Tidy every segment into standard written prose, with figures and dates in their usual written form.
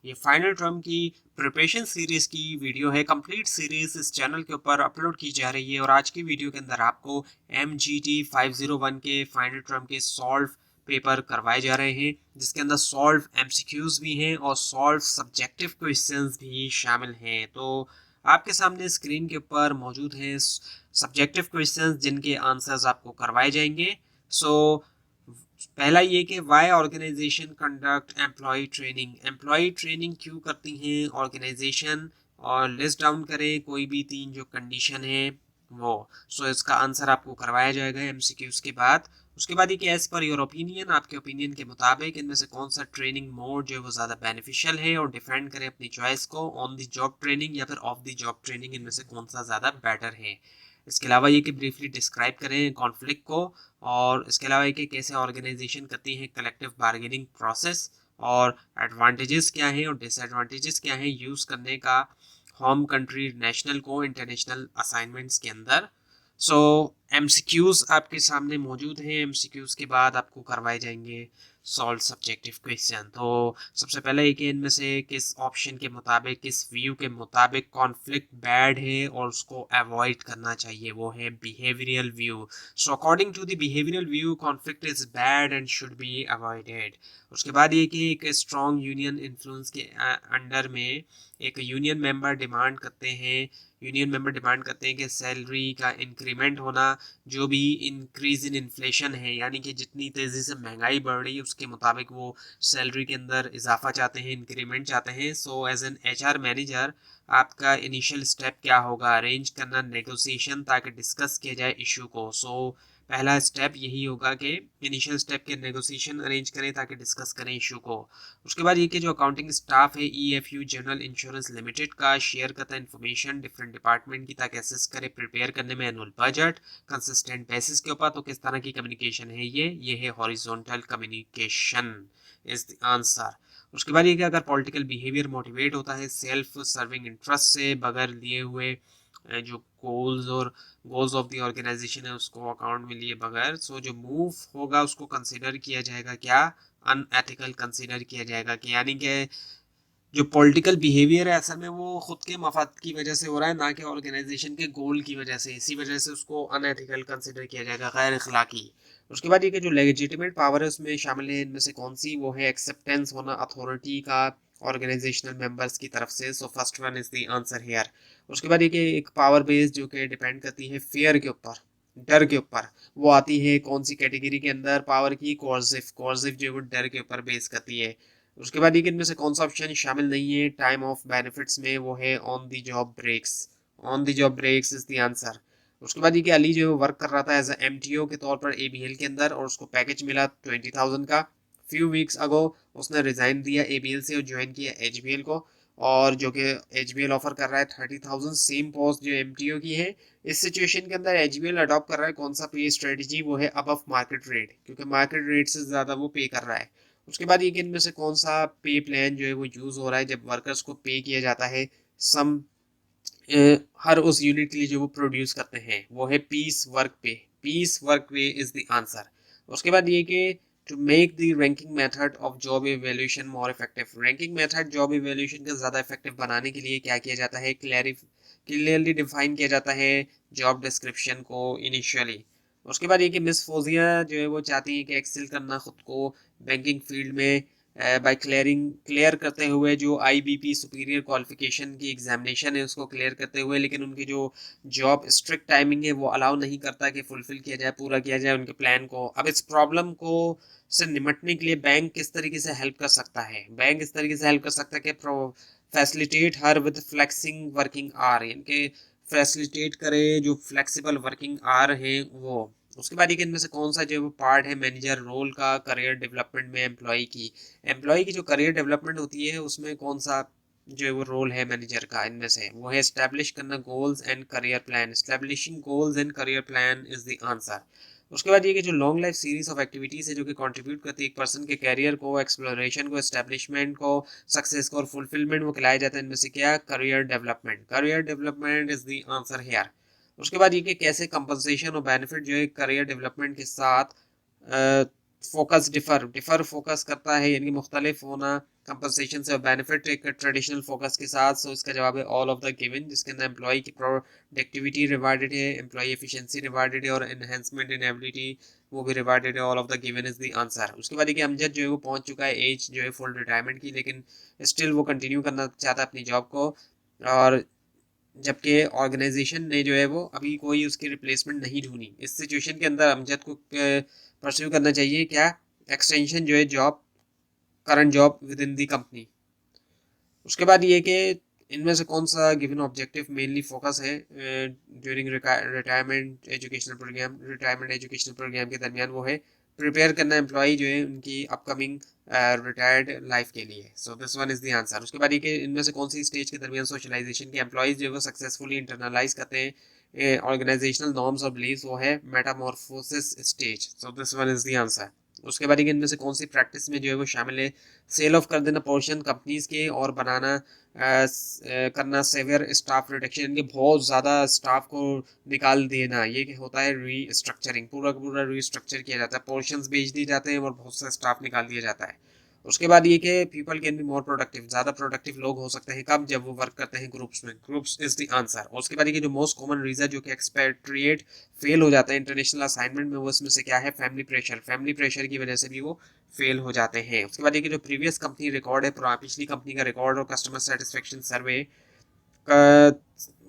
ये final term की preparation series की वीडियो है। कंप्लीट सीरीज इस चैनल के ऊपर अपलोड की जा रही है और आज की वीडियो के अंदर आपको MGT 501 के फाइनल टर्म के सॉल्व पेपर करवाए जा रहे हैं, जिसके अंदर सॉल्व MCQs भी हैं और सॉल्व सब्जेक्टिव क्वेश्चंस भी शामिल हैं। तो आपके सामने स्क्रीन के ऊपर मौजूद हैं सब्जेक्टिव क्वेश्चंस जिनके आंसर्स आपको करवाए जाएंगे। सो पहला ये कि why organisation conduct employ training क्यों करती हैं ऑर्गेनाइजेशन, और लिस्ट डाउन करें कोई भी 3 जो कंडीशन है वो। सो इसका आंसर आपको करवाया जाएगा MCQs के बाद। उसके बाद ये कि एज पर योर ओपिनियन, आपके ओपिनियन के मुताबिक इनमें से कौन सा ट्रेनिंग मोड जो है वो ज़्यादा बेनिफिशियल है, और डिफेंड करें अपनी चॉइस को ऑन द जॉब ट्रेनिंग या फिर ऑफ द जॉब ट्रेनिंग, इनमें से कौन सा ज़्यादा बेटर है। इसके अलावा ये कि ब्रीफली डिस्क्राइब करें कॉन्फ्लिक्ट को, और इसके अलावा ये कि कैसे ऑर्गेनाइजेशन करती है कलेक्टिव बार्गेनिंग प्रोसेस, और एडवांटेजेस क्या हैं और डिसएडवांटेजेस क्या हैं यूज़ करने का होम कंट्री नेशनल को इंटरनेशनल असाइनमेंट्स के अंदर। सो MCQs आपके सामने मौजूद हैं। MCQs के बाद आपको करवाए जाएंगे सॉल्व सब्जेक्टिव क्वेश्चन। तो सबसे पहले एक इनमें से किस ऑप्शन के मुताबिक, किस व्यू के मुताबिक कॉन्फ्लिक्ट बैड है और उसको अवॉइड करना चाहिए, वो है behavioural view. So according to the behavioural view conflict is bad and should be avoided. उसके बाद ये कि एक स्ट्रॉन्ग यूनियन इन्फ्लुएंस के अंडर में एक यूनियन मेंबर डिमांड करते हैं कि सैलरी का इंक्रीमेंट होना, जो भी इंक्रीज इन इन्फ्लेशन है, यानी कि जितनी तेज़ी से महंगाई बढ़ रही है उसके मुताबिक वो सैलरी के अंदर इजाफा चाहते हैं, इंक्रीमेंट चाहते हैं। So as an HR manager आपका इनिशियल स्टेप क्या होगा, अरेंज करना नेगोशिएशन ताकि डिस्कस किया जाए इशू को। सो पहला स्टेप यही होगा कि इनिशियल स्टेप के नेगोशिएशन अरेंज करें ताकि डिस्कस करें इशू को। उसके बाद ये कि जो अकाउंटिंग स्टाफ है EFU जनरल इंश्योरेंस लिमिटेड का शेयर करता है इन्फॉर्मेशन डिफरेंट डिपार्टमेंट की ताकि असिस्ट करे प्रिपेयर करने में एनुअल बजट कंसिस्टेंट बेसिस के ऊपर। तो किस तरह की कम्युनिकेशन है ये है horizontal communication is the answer. उसके बाद ये कि अगर पॉलिटिकल बिहेवियर मोटिवेट होता है सेल्फ सर्विंग इंटरेस्ट से, बगैर लिए हुए जो गोल्स ऑफ द ऑर्गेनाइजेशन है उसको अकाउंट में लिए बगैर, सो जो मूव होगा उसको कंसिडर किया जाएगा क्या, अनएथिकल कंसिडर किया जाएगा कि, यानी कि जो पॉलिटिकल बिहेवियर है असल में वो खुद के मफाद की वजह से हो रहा है, ना कि ऑर्गेनाइजेशन के गोल की वजह से। इसी वजह से उसको अनएथिकल कंसिडर किया जाएगा, गैर अखलाकी। उसके बाद ये कि जो लेजिटिमेट पावर है उसमें शामिल है इनमें से कौन सी, वो है एक्सेप्टेंस होना अथॉरिटी का ऑर्गेनाइजेशनल मेंबर्स की तरफ से। So first one is the answer here. उसके बाद ये कि एक पावर बेस जो कि डिपेंड करती है फेयर के ऊपर, डर के ऊपर, वो आती है कौन सी कैटेगरी के अंदर, पावर की कोर्सिव जो है वो डर के ऊपर बेस करती है। उसके बाद ये कि इनमें से कौन सा ऑप्शन शामिल नहीं है टाइम ऑफ बेनिफिट्स में, वो है on the job breaks. On the job breaks is the answer. उसके बाद ये कि अली जो है वर्क कर रहा था एज MTO के तौर पर ABL के अंदर, और उसको पैकेज मिला 20,000 का। फ्यू वीक्स अगो उसने रिजाइन दिया ABL से और ज्वाइन किया HBL को, और जो कि HBL ऑफर कर रहा है 30,000 सेम पोस्ट जो MTO की है। इस सिचुएशन के अंदर HBL अडॉप्ट कर रहा है कौन सा पे स्ट्रेटजी, वो है अबव मार्केट रेट, क्योंकि मार्केट रेट से ज़्यादा वो पे कर रहा है। उसके बाद ये कि इनमें से कौन सा पे प्लान जो है वो यूज़ हो रहा है जब वर्कर्स को पे किया जाता है सम हर उस यूनिट के लिए जो वो प्रोड्यूस करते हैं, वो है piece work pay is the answer. उसके बाद ये कि to make the ranking method of job evaluation more effective, ranking method job evaluation का ज़्यादा इफेक्टिव बनाने के लिए क्या किया जाता है, क्लियरली डिफाइन किया जाता है जॉब डिस्क्रिप्शन को इनिशियली। उसके बाद ये कि मिस फोजिया जो है वो चाहती है कि एक्सेल करना खुद को बैंकिंग फील्ड में बाय क्लियर करते हुए जो IBP सुपीरियर क्वालिफिकेशन की एग्जामिनेशन है उसको क्लियर करते हुए, लेकिन उनकी जो जॉब स्ट्रिक्ट टाइमिंग है वो अलाउ नहीं करता कि फुलफिल किया जाए, पूरा किया जाए उनके प्लान को। अब इस प्रॉब्लम को से निपटने के लिए बैंक किस तरीके से हेल्प कर सकता है, बैंक इस तरीके से हेल्प कर सकता है कि facilitate her with flexing working hour, यानी कि फैसिलिटेट करे जो फ्लेक्सिबल वर्किंग आवर है वो। उसके बाद एक इनमें से कौन सा जो पार्ट है मैनेजर रोल का करियर डेवलपमेंट में एम्प्लॉय की जो करियर डेवलपमेंट होती है उसमें कौन सा जो है वो रोल है मैनेजर का, इनमें से वो है एस्टैब्लिश करना goals and career plan, establishing goals and career plan is the answer. उसके बाद ये कि जो long life series of activities है जो कि कंट्रीब्यूट करती है एक पर्सन के करियर को, एक्सप्लोरेशन को, एस्टैब्लिशमेंट को, सक्सेस को और फुलफिलमेंट वो खिलाया जाता है, इनमें से क्या, career development is the answer here. उसके बाद ये कि कैसे कंपनसेशन और बेनिफिट जो है करियर डेवलपमेंट के साथ फोकस डिफर फोकस करता है, यानी मुख्तलिफ होना कंपनसेशन से बेनिफिट एक ट्रेडिशनल फोकस के साथ। सो इसका जवाब है ऑल ऑफ द गिवन, जिसके अंदर एम्प्लॉय की प्रोडक्टिविटी रिवार्डेड है, एम्प्लॉय एफिशिएंसी रिवार्डेड है और एनहेंसमेंट इन एबिलिटी वो भी रिवार्डेड है। All of the given is the answer. उसके बाद देखिए अमजद जो है वो पहुंच चुका है एज जो है फुल रिटायरमेंट की, लेकिन स्टिल वो कंटिन्यू करना चाहता है अपनी जॉब को, और जबकि ऑर्गेनाइजेशन ने जो है वो अभी कोई उसकी रिप्लेसमेंट नहीं ढूंढी। इस सिचुएशन के अंदर अमजद को परस्यू करना चाहिए क्या, एक्सटेंशन जो है job, current job with in the company. उसके बाद ये कि इनमें से कौन सा गिवन ऑब्जेक्टिव मेनली फोकस है ड्यूरिंग रिटायरमेंट एजुकेशनल प्रोग्राम के दरमियान, वो है प्रिपेयर करना एम्प्लॉय जो है उनकी अपकमिंग रिटायर्ड लाइफ के लिए। सो this one is the answer. उसके बाद ये कि इनमें से कौन सी स्टेज के दरमियान सोशलाइजेशन के एम्प्लॉयज जो है वो सक्सेसफुली इंटरनलाइज करते हैं ऑर्गेनाइजेशनल नॉर्म्स और बिलीव्स, वो है Metamorphosis stage. So this one is the answer. उसके बाद इनमें से कौन सी प्रैक्टिस में जो है वो शामिल है, सेल ऑफ कर देना पोर्शन कंपनीज के और बनाना करना सेवियर स्टाफ रिडक्शन, इनके बहुत ज़्यादा स्टाफ को निकाल देना, ये होता है रीस्ट्रक्चरिंग। पूरा का पूरा रीस्ट्रक्चर किया जाता है, पोर्शंस बेच दिए जाते हैं और बहुत सा स्टाफ निकाल दिया जाता है। उसके बाद ये कि people can be more productive, ज़्यादा प्रोडक्टिव लोग हो सकते हैं कब, जब वो वर्क करते हैं ग्रुप्स में। Groups is the answer. और उसके बाद ये जो मोस्ट कॉमन रीज़न जो कि एक्सपेट्रिएट फेल हो जाता है इंटरनेशनल असाइनमेंट में, वो इसमें से क्या है, फैमिली प्रेशर। फैमिली प्रेशर की वजह से भी वो फेल हो जाते हैं। उसके बाद ये जो प्रीवियस कंपनी रिकॉर्ड है, पिछली कंपनी का रिकॉर्ड और कस्टमर सेटिस्फेक्शन सर्वे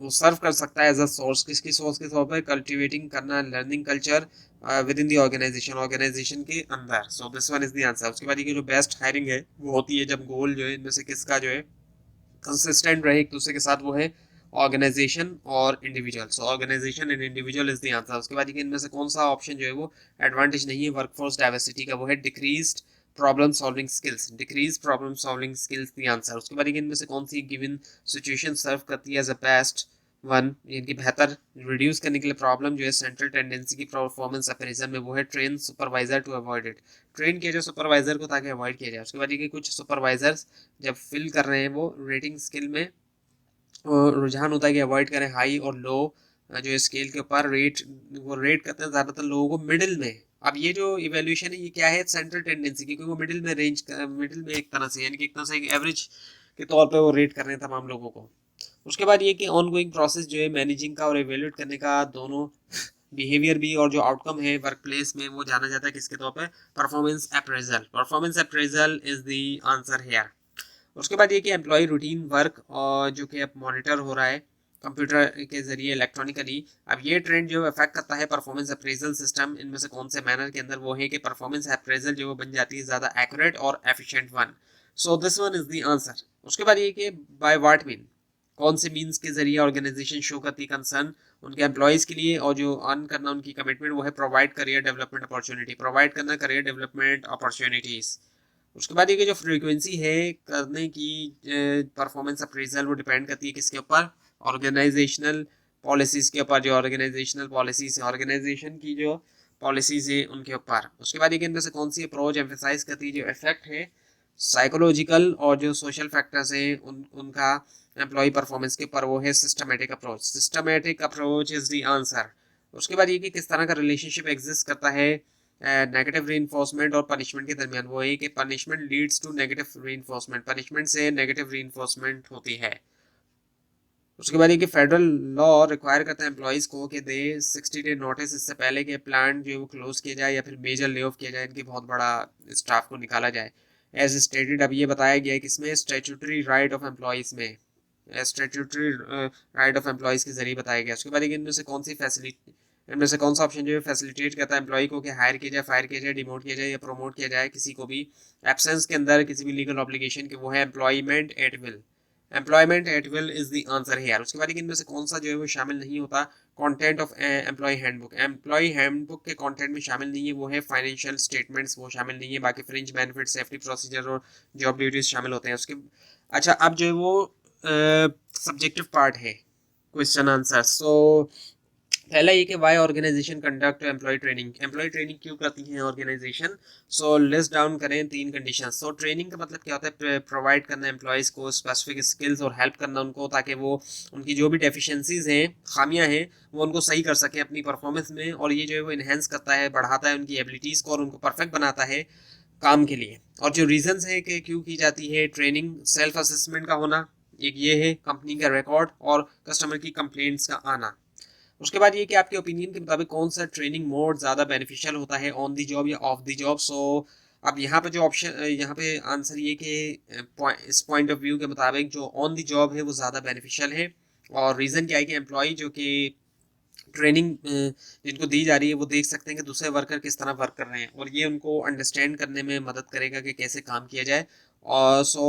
वो सर्व कर सकता है एज अ सोर्स, किसकी सोर्स के तौर पर, कल्टिवेटिंग करना learning culture within the organisation के अंदर। So this one is the answer. उसके बाद ये जो बेस्ट हायरिंग है वो होती है जब गोल जो है इनमें से किसका जो है कंसिस्टेंट रहे एक दूसरे के साथ, वो है ऑर्गेनाइजेशन और individual. So organisation and individual is the answer. उसके बाद इनमें से कौन सा ऑप्शन जो है वो एडवांटेज नहीं है वर्कफोर्स डाइवर्सिटी का, वो है decreased problem solving skills. Decrease problem solving skills the answer. उसके बाद इनमें से कौन सी गिवन सिचुएशन सर्व करती है एज अ बेस्ट वन, इनकी बेहतर रिड्यूस करने के लिए प्रॉब्लम जो है सेंट्रल टेंडेंसी की परफॉर्मेंस अप्रेजल में, वो है train supervisor to avoid it. Train किया जाए सुपरवाइजर को ताकि अवॉइड किया जाए। उसके बाद ये कुछ सुपरवाइजर्स जब फिल कर रहे हैं वो रेटिंग स्किल में रुझान होता है कि अवॉइड करें हाई और लो जो स्केल के ऊपर रेट, वो रेट करते हैं ज़्यादातर लोगों को मिडिल में। अब ये जो इवेल्यूशन है ये क्या है, सेंट्रल टेंडेंसी की, क्योंकि वो मिडिल में मिडिल में एक तरह से, यानी कि एक तरह से एक एवरेज के तौर पे वो रेट कर रहे हैं तमाम लोगों को। उसके बाद ये कि ऑनगोइंग प्रोसेस जो है मैनेजिंग का और एवेल्यूट करने का, दोनों बिहेवियर भी और जो आउटकम है वर्क प्लेस में, वो जाना जाता है किसके तौर पे, performance appraisal. Performance appraisal is the answer here. उसके बाद ये कि एम्प्लॉय रूटीन वर्क और जो कि अब मॉनिटर हो रहा है कंप्यूटर के जरिए इलेक्ट्रॉनिकली, अब ये ट्रेंड जो अफेक्ट करता है परफॉर्मेंस अप्रेजल सिस्टम। इनमें से कौन से मैनर के अंदर, वो है कि परफॉर्मेंस अप्रेजल जो बन जाती है ज़्यादा एक्यूरेट और efficient one. So this one is the answer. उसके बाद ये कि बाय व्हाट मीन, कौन से मीन्स के जरिए ऑर्गेनाइजेशन शो करती है कंसर्न उनके एम्प्लॉयज़ के लिए और जो अर्न करना उनकी कमिटमेंट, वो है provide career development opportunity, provide करना करियर डेवलपमेंट अपॉर्चुनिटीज़। उसके बाद ये कि जो फ्रीक्वेंसी है करने की परफॉर्मेंस अप्रेजल, वो डिपेंड करती है किसके ऊपर, ऑर्गेनाइजेशनल पॉलिसीज़ के ऊपर। जो ऑर्गेनाइजेशनल पॉलिसीज़ है ऑर्गेनाइजेशन की जो पॉलिसीज़ है उनके ऊपर। उसके बाद ये इनमें से कौन सी अप्रोच एम्फेसाइज करती है, जो इफेक्ट है साइकोलॉजिकल और जो सोशल फैक्टर्स हैं उनका एम्प्लॉय परफॉर्मेंस के ऊपर, वो है systematic approach. Systematic approach is the answer. उसके बाद ये कि किस तरह का रिलेशनशिप एग्जिस्ट करता है नेगेटिव रीइंफोर्समेंट और पनिशमेंट के दरमियान, वो है कि punishment leads to negative reinforcement, punishment से नेगेटिव रीइंफोर्समेंट होती है। उसके बाद ये कि फेडरल लॉ रिक्वायर करता है एम्प्लॉयज़ को कि दे 60 डे नोटिस, इससे पहले कि प्लांट जो है वो क्लोज किया जाए या फिर मेजर ले ऑफ किया जाए, इनकी बहुत बड़ा स्टाफ को निकाला जाए। एज स्टेटेड, अब ये बताया गया है किसमें, स्टैट्यूटरी राइट ऑफ एम्प्लॉयज़ में, स्टैट्यूटरी राइट ऑफ एम्प्लॉयज़ के जरिए बताया गया। उसके बाद इनमें से कौन सी फैसिलिटी, इनमें से कौन सा ऑप्शन जो है फैसिलिटेट करता है एम्प्लॉय को कि हायर किया जाए, फायर किया जाए, डिमोट किया जाए या प्रोमोट किया जाए किसी को भी एब्सेंस के अंदर किसी भी लीगल ऑब्लिगेशन के, वो है employment at will. Employment at will is the answer here. उसके बाद इनमें से कौन सा जो है वो शामिल नहीं होता, content of employ handbook. Employ handbook के कंटेंट में शामिल नहीं है, वो है फाइनेंशियल स्टेटमेंट्स, वो शामिल नहीं है। बाकी फ्रिंज बेनिफिट, सेफ्टी प्रोसीजर और जॉब ड्यूटीज शामिल होते हैं उसके। अच्छा, अब जो है वो सब्जेक्टिव पार्ट है क्वेश्चन आंसर। सो पहला ये कि why organisation conduct employ training क्यों करती है ऑर्गेनाइजेशन। सो लिस्ट डाउन करें 3 कंडीशन। सो ट्रेनिंग का मतलब क्या होता है, प्रोवाइड करना एम्प्लॉयज़ को स्पेसिफिक स्किल्स और हेल्प करना उनको, ताकि वो उनकी जो भी डेफिशिएंसीज हैं, खामियां हैं, वो उनको सही कर सकें अपनी परफॉर्मेंस में। और ये जो है वो इन्हेंस करता है, बढ़ाता है उनकी एबिलिटीज़ को और उनको परफेक्ट बनाता है काम के लिए। और जो रीजंस है कि क्यों की जाती है ट्रेनिंग, सेल्फ असेसमेंट का होना एक ये है, कंपनी का रिकॉर्ड और कस्टमर की कंप्लेंट्स का आना। उसके बाद ये कि आपके ओपिनियन के मुताबिक कौन सा ट्रेनिंग मोड ज़्यादा बेनिफिशियल होता है, ऑन दी जॉब या ऑफ दी जॉब। सो अब यहाँ पे जो ऑप्शन, यहाँ पे आंसर ये कि इस पॉइंट ऑफ व्यू के मुताबिक जो ऑन दी जॉब है वो ज़्यादा बेनिफिशियल है। और रीज़न क्या है कि एम्प्लॉय जो कि ट्रेनिंग जिनको दी जा रही है वो देख सकते हैं कि दूसरे वर्कर किस तरह वर्क कर रहे हैं, और ये उनको अंडरस्टैंड करने में मदद करेगा कि कैसे काम किया जाए। और so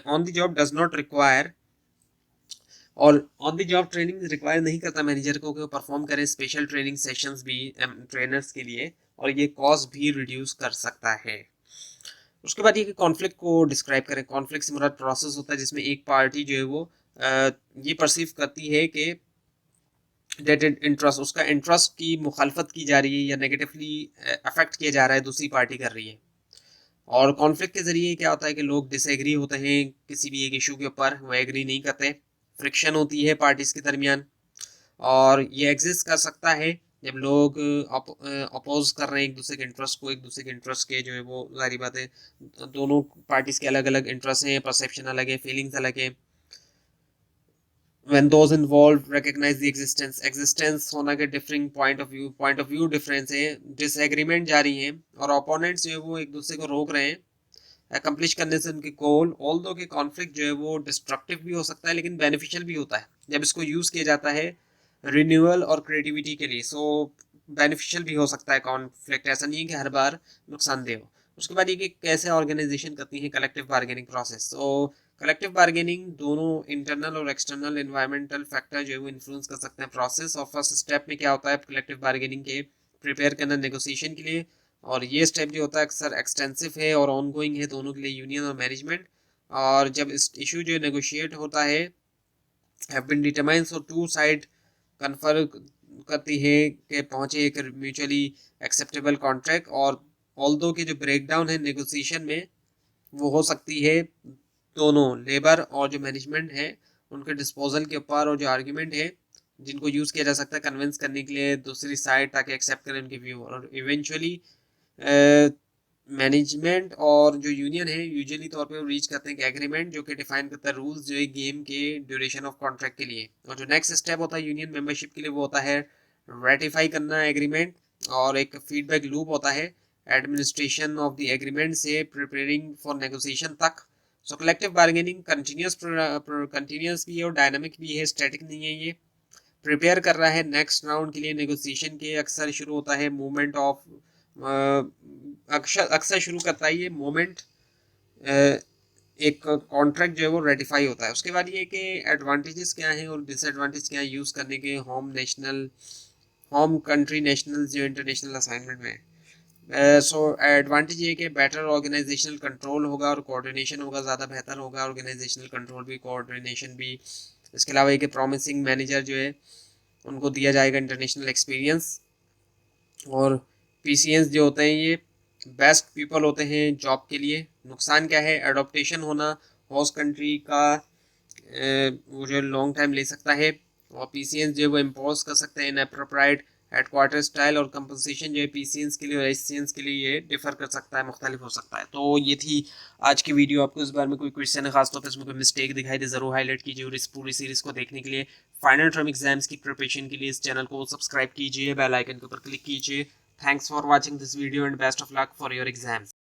on the job does not require, और on the job training require नहीं करता मैनेजर को कि वो परफॉर्म करें स्पेशल ट्रेनिंग सेशंस भी ट्रेनर्स के लिए, और ये कॉस्ट भी रिड्यूस कर सकता है। उसके बाद ये कि कॉन्फ्लिक्ट को डिस्क्राइब करें। कॉन्फ्लिक्ट से मुराद प्रोसेस होता है जिसमें एक पार्टी जो है वो ये परसीव करती है कि डेट इंटरेस्ट, उसका इंटरेस्ट की मुखालफत की जा रही है या नेगेटिवली अफेक्ट किया जा रहा है, दूसरी पार्टी कर रही है। और कॉन्फ्लिक्ट के जरिए क्या होता है कि लोग डिसएग्री होते हैं किसी भी एक इशू के ऊपर, वो एग्री नहीं करते, फ्रिक्शन होती है पार्टीज के दरमियान। और ये एग्जिस्ट कर सकता है जब लोग अपोज कर रहे हैं एक दूसरे के इंटरेस्ट को, एक दूसरे के इंटरेस्ट के जो है वो, सारी बातें, दोनों पार्टीज के अलग अलग इंटरेस्ट हैं, परसेप्शन अलग है, फीलिंग्स अलग है। when those involved recognize the existence होना के differing point of view difference है, disagreement जारी है, और opponents जो है वो एक दूसरे को रोक रहे हैं accomplish करने से उनके गोल। although के conflict जो है वो destructive भी हो सकता है लेकिन beneficial भी होता है जब इसको यूज किया जाता है रिन्यूअल और क्रिएटिविटी के लिए। सो बेनिफिशियल भी हो सकता है कॉन्फ्लिक्ट, ऐसा नहीं है कि हर बार नुकसानदेह हो। उसके बाद ये कि कैसे ऑर्गेनाइजेशन करती है कलेक्टिव बार्गेनिंग प्रोसेस। तो कलेक्टिव बार्गेनिंग दोनों इंटरनल और एक्सटर्नल एनवायरमेंटल फैक्टर जो है वो इन्फ्लुएंस कर सकते हैं प्रोसेस। और फर्स्ट स्टेप में क्या होता है कलेक्टिव बार्गेनिंग के प्रिपेयर करना नेगोशिएशन के लिए, और ये स्टेप जो होता है अक्सर एक्सटेंसिव है और ऑनगोइंग है दोनों के लिए, यूनियन और मैनेजमेंट। और जब इस इशू जो नेगोशिएट होता है have been determined, so two side confer करती है कि पहुंचे एक म्यूचुअली एक्सेप्टेबल कॉन्ट्रैक्ट। और ऑल्दो के जो ब्रेकडाउन है नेगोशिएशन में वो हो सकती है दोनों लेबर और जो मैनेजमेंट है उनके डिस्पोजल के ऊपर, और जो आर्ग्यूमेंट है जिनको यूज़ किया जा सकता है कन्विंस करने के लिए दूसरी साइड ताकि एक्सेप्ट करें उनके व्यू। और इवेंचुअली मैनेजमेंट और जो यूनियन है यूजुअली तौर पे रीच करते हैं एग्रीमेंट जो कि डिफाइन करता है रूल्स जो है गेम के ड्यूरेशन ऑफ कॉन्ट्रैक्ट के लिए। और जो नेक्स्ट स्टेप होता है यूनियन मेंबरशिप के लिए वो होता है रेटिफाई करना एग्रीमेंट, और एक फीडबैक लूप होता है एडमिनिस्ट्रेशन ऑफ द एग्रीमेंट से प्रिपेयरिंग फॉर नेगोशिएशन तक। सो कलेक्टिव बार्गेनिंग कंटिन्यूस भी है और डायनामिक भी है, स्टैटिक नहीं है। ये प्रिपेयर कर रहा है नेक्स्ट राउंड के लिए नेगोशिएशन के। अक्सर शुरू होता है मूवमेंट ऑफ, अक्सर शुरू करता है ये मोमेंट एक कॉन्ट्रैक्ट जो है वो रेटिफाई होता है। उसके बाद ये कि एडवांटेजेस क्या हैं और डिसएडवांटेज क्या है यूज़ करने के होम कंट्री नेशनल जो इंटरनेशनल असाइनमेंट में। सो एडवांटेज ये कि बेटर ऑर्गेनाइजेशनल कंट्रोल होगा और कोऑर्डिनेशन होगा, ज़्यादा बेहतर होगा ऑर्गेनाइजेशनल कंट्रोल भी, कोऑर्डिनेशन भी। इसके अलावा एक प्रॉमिसिंग मैनेजर जो है उनको दिया जाएगा इंटरनेशनल एक्सपीरियंस। और पीसीएंस जो होते हैं ये बेस्ट पीपल होते हैं जॉब के लिए। नुकसान क्या है, एडोप्टेशन होना होस्ट कंट्री का वो जो लॉन्ग टाइम ले सकता है, और पीसीएंस जो है वो इम्पोज कर सकते हैं इनएप्रोप्राइट हेडक्वार्टर स्टाइल, और कंपनसेशन जो है पीसीएंस के लिए और एचसीएंस के लिए ये डिफर कर सकता है, मुख्तलिफ हो सकता है। तो ये थी आज की वीडियो। आपको इस बार में कोई क्वेश्चन है खासतौर पर इसमें कोई मिस्टेक दिखाई दे ज़रूर हाईलाइट कीजिए, और इस पूरी सीरीज़ को देखने के लिए फाइनल टर्म एग्जाम्स की प्रिपरेशन के लिए इस चैनल को सब्सक्राइब कीजिए, बेल आइकन के ऊपर क्लिक कीजिए। Thanks for watching this video and best of luck for your exams.